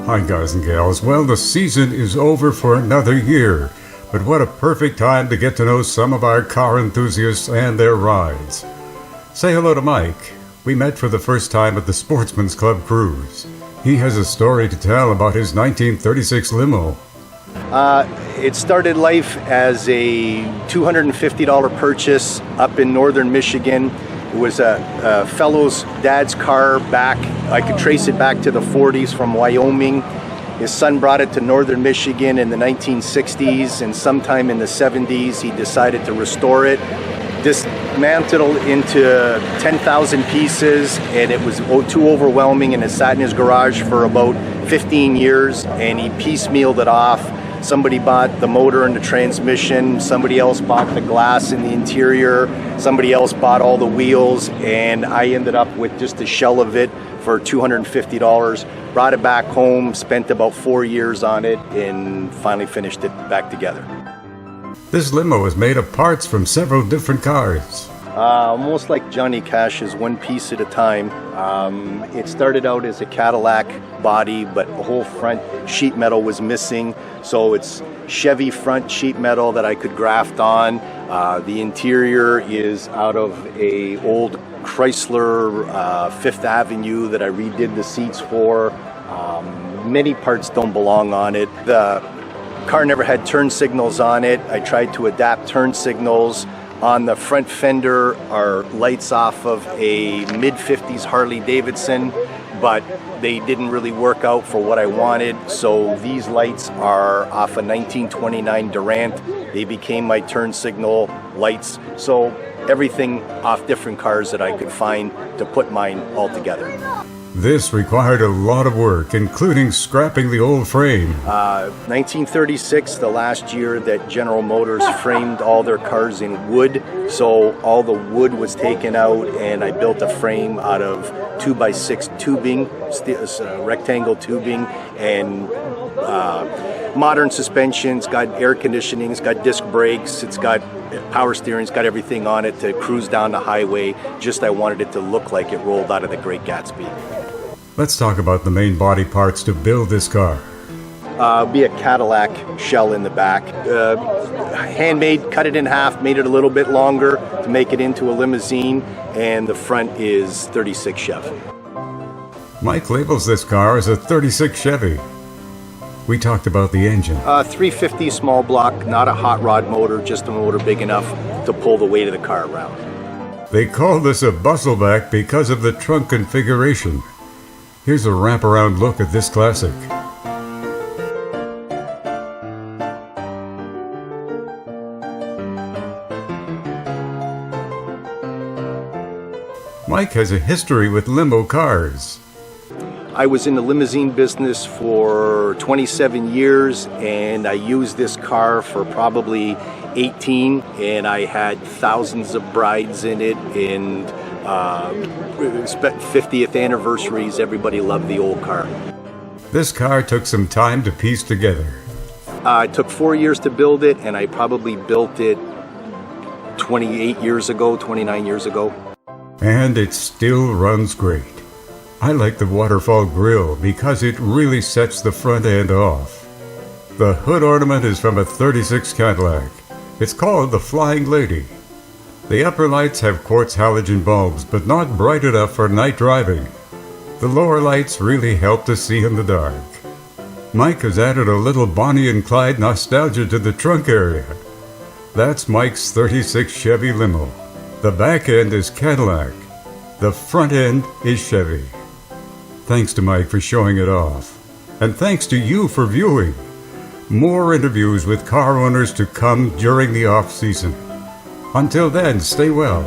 Hi guys and gals. Well, the season is over for another year, but what a perfect time to get to know some of our car enthusiasts and their rides. Say hello to Mike. We met for the first time at the Sportsman's Club cruise. He has a story to tell about his 1936 limo. It started life as a $250 purchase up in northern Michigan. It was a fellow's dad's car back. I could trace it back to the 40s from Wyoming. His son brought it to northern Michigan in the 1960s, and sometime in the 70s he decided to restore it. Dismantled into 10,000 pieces, and it was too overwhelming, and it sat in his garage for about 15 years, and he piecemealed it off. Somebody bought the motor and the transmission, somebody else bought the glass in the interior, somebody else bought all the wheels, and I ended up with just a shell of it for $250. Brought it back home, spent about 4 years on it, and finally finished it back together. This limo is made of parts from several different cars. Almost like Johnny Cash's one piece at a time. It started out as a Cadillac body, but the whole front sheet metal was missing. So it's Chevy front sheet metal that I could graft on. The interior is out of a old Chrysler Fifth Avenue that I redid the seats for. Many parts don't belong on it. The car never had turn signals on it. I tried to adapt turn signals. On the front fender are lights off of a mid-50s Harley Davidson, but they didn't really work out for what I wanted. So these lights are off a 1929 Durant. They became my turn signal lights. So everything off different cars that I could find to put mine all together. This required a lot of work, including scrapping the old frame. 1936, the last year that General Motors framed all their cars in wood. So all the wood was taken out, and I built a frame out of 2x6 tubing, rectangle tubing, and modern suspensions, got air conditioning, it's got disc brakes, it's got power steering, it's got everything on it to cruise down the highway. Just I wanted it to look like it rolled out of the Great Gatsby. Let's talk about the main body parts to build this car. Be a Cadillac shell in the back. Handmade, cut it in half, made it a little bit longer to make it into a limousine, and the front is 36 Chevy. Mike labels this car as a 36 Chevy. We talked about the engine. 350 small block, not a hot rod motor, just a motor big enough to pull the weight of the car around. They call this a bustleback because of the trunk configuration. Here's a wraparound look at this classic. Mike has a history with limo cars. I was in the limousine business for 27 years, and I used this car for probably 18, and I had thousands of brides in it, and 50th anniversaries. Everybody loved the old car. This car took some time to piece together. It took 4 years to build it, and I probably built it 28 years ago, 29 years ago. And it still runs great. I like the waterfall grille because it really sets the front end off. The hood ornament is from a 36 Cadillac. It's called the Flying Lady. The upper lights have quartz halogen bulbs, but not bright enough for night driving. The lower lights really help to see in the dark. Mike has added a little Bonnie and Clyde nostalgia to the trunk area. That's Mike's 36 Chevy limo. The back end is Cadillac. The front end is Chevy. Thanks to Mike for showing it off. And thanks to you for viewing. More interviews with car owners to come during the off-season. Until then, stay well.